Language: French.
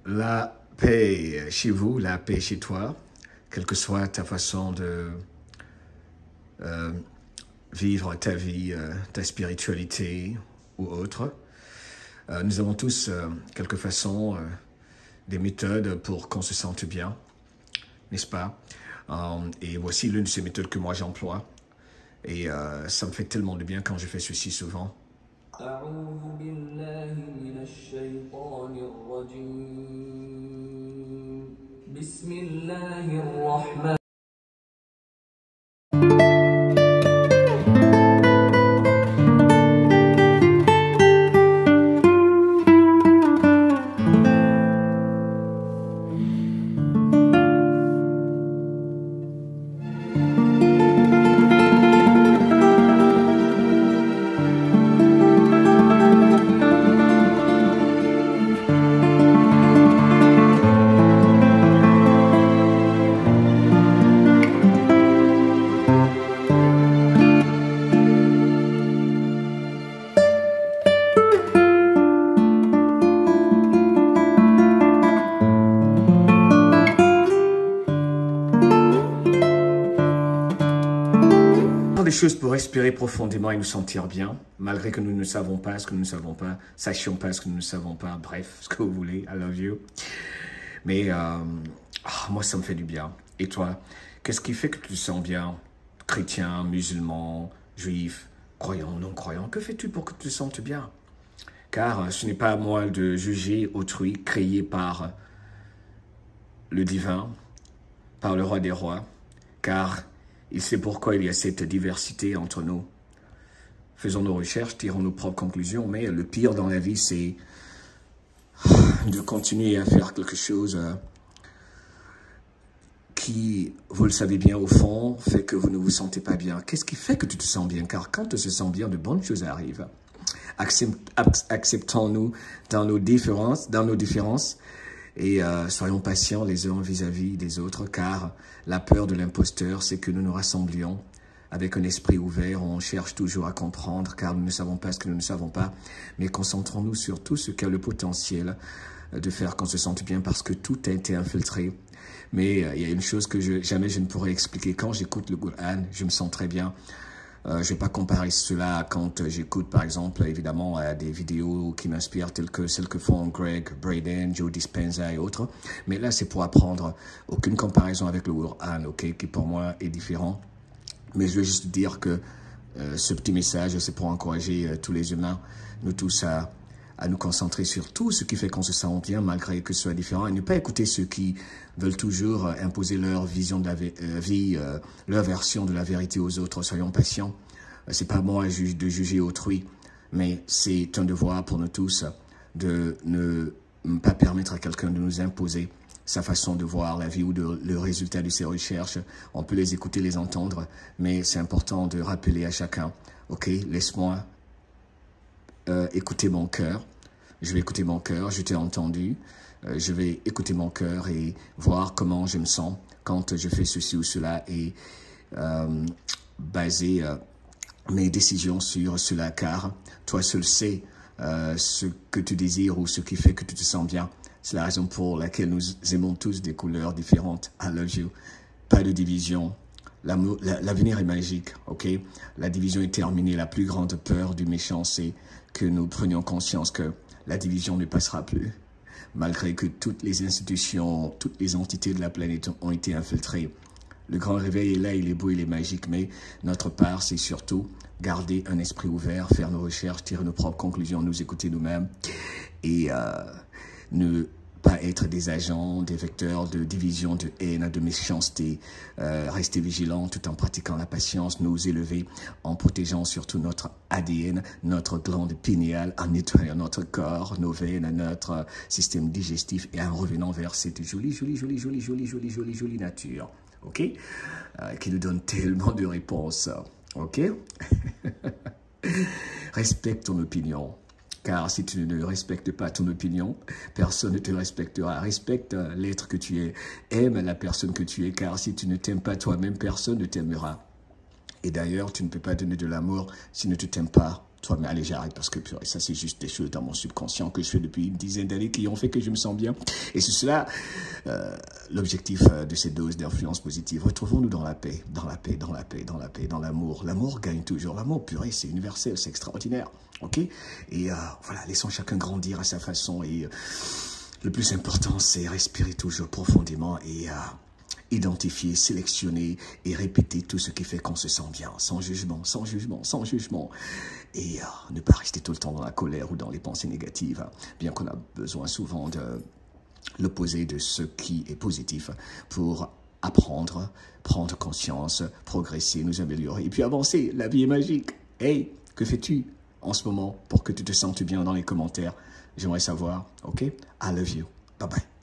La paix chez vous, la paix chez toi, quelle que soit ta façon de vivre ta vie, ta spiritualité ou autre. Nous avons tous quelques façons, des méthodes pour qu'on se sente bien, n'est-ce pas? Et voici l'une de ces méthodes que moi j'emploie. Et ça me fait tellement de bien quand je fais ceci souvent. أعوذ بالله من الشيطان الرجيم بسم الله الرحمن Des choses pour respirer profondément et nous sentir bien, malgré que nous ne savons pas ce que nous ne savons pas, sachions pas ce que nous ne savons pas, bref, ce que vous voulez, I love you. Mais moi, ça me fait du bien. Et toi, qu'est-ce qui fait que tu te sens bien? Chrétien, musulman, juif, croyant, non-croyant, que fais-tu pour que tu te sentes bien? Car ce n'est pas à moi de juger autrui, créé par le divin, par le roi des rois, car il sait pourquoi il y a cette diversité entre nous. Faisons nos recherches, tirons nos propres conclusions, mais le pire dans la vie, c'est de continuer à faire quelque chose qui, vous le savez bien au fond, fait que vous ne vous sentez pas bien. Qu'est-ce qui fait que tu te sens bien? Car quand tu te sens bien, de bonnes choses arrivent. Acceptons-nous dans nos différences, et soyons patients les uns vis-à-vis des autres, car la peur de l'imposteur, c'est que nous nous rassemblions avec un esprit ouvert. On cherche toujours à comprendre, car nous ne savons pas ce que nous ne savons pas, mais concentrons-nous sur tout ce qui a le potentiel de faire qu'on se sente bien, parce que tout a été infiltré. Mais il y a une chose que jamais je ne pourrais expliquer. Quand j'écoute le Coran, je me sens très bien. Je ne vais pas comparer cela quand j'écoute, par exemple, évidemment, des vidéos qui m'inspirent, telles que celles que font Greg Braden, Joe Dispenza et autres. Mais là, c'est pour apprendre. Aucune comparaison avec le Coran, ok, qui pour moi est différent. Mais je veux juste dire que ce petit message, c'est pour encourager tous les humains, nous tous, à nous concentrer sur tout ce qui fait qu'on se sent bien, malgré que ce soit différent, et ne pas écouter ceux qui veulent toujours imposer leur vision de la vie, leur version de la vérité aux autres. Soyons patients. C'est pas moi de juger autrui, mais c'est un devoir pour nous tous de ne pas permettre à quelqu'un de nous imposer sa façon de voir la vie ou le résultat de ses recherches. On peut les écouter, les entendre, mais c'est important de rappeler à chacun, ok, laisse-moi écouter mon cœur. Je vais écouter mon cœur, je t'ai entendu. Je vais écouter mon cœur et voir comment je me sens quand je fais ceci ou cela, et baser mes décisions sur cela, car toi seul sais ce que tu désires ou ce qui fait que tu te sens bien. C'est la raison pour laquelle nous aimons tous des couleurs différentes. I love you. Pas de division. L'avenir est magique, ok? La division est terminée. La plus grande peur du méchant, c'est que nous prenions conscience que la division ne passera plus. Malgré que toutes les institutions, toutes les entités de la planète ont été infiltrées. Le grand réveil est là, il est beau, il est magique, mais notre part, c'est surtout garder un esprit ouvert, faire nos recherches, tirer nos propres conclusions, nous écouter nous-mêmes, et ne pas être des agents, des vecteurs de division, de haine, de méchanceté. Rester vigilants tout en pratiquant la patience, nous élever en protégeant surtout notre ADN, notre glande pinéale, en nettoyant notre corps, nos veines, notre système digestif, et en revenant vers cette jolie nature, ok, qui nous donne tellement de réponses, ok. Respecte ton opinion. Car si tu ne respectes pas ton opinion, personne ne te respectera. Respecte l'être que tu es. Aime la personne que tu es. Car si tu ne t'aimes pas toi-même, personne ne t'aimera. Et d'ailleurs, tu ne peux pas donner de l'amour si tu ne t'aimes pas toi, mais allez, j'arrête parce que purée, ça, c'est juste des choses dans mon subconscient que je fais depuis une dizaine d'années qui ont fait que je me sens bien. Et c'est cela, l'objectif de ces doses d'influence positive. Retrouvons-nous dans la paix, dans la paix, dans la paix, dans la paix, dans l'amour. L'amour gagne toujours. L'amour, purée, c'est universel, c'est extraordinaire. OK? Et voilà, laissons chacun grandir à sa façon. Et le plus important, c'est respirer toujours profondément et identifier, sélectionner et répéter tout ce qui fait qu'on se sent bien, sans jugement, sans jugement, sans jugement. Et ne pas rester tout le temps dans la colère ou dans les pensées négatives, bien qu'on a besoin souvent de l'opposé de ce qui est positif pour apprendre, prendre conscience, progresser, nous améliorer et puis avancer. La vie est magique. Hey, que fais-tu en ce moment pour que tu te sentes bien dans les commentaires? J'aimerais savoir, ok? I love you. Bye bye.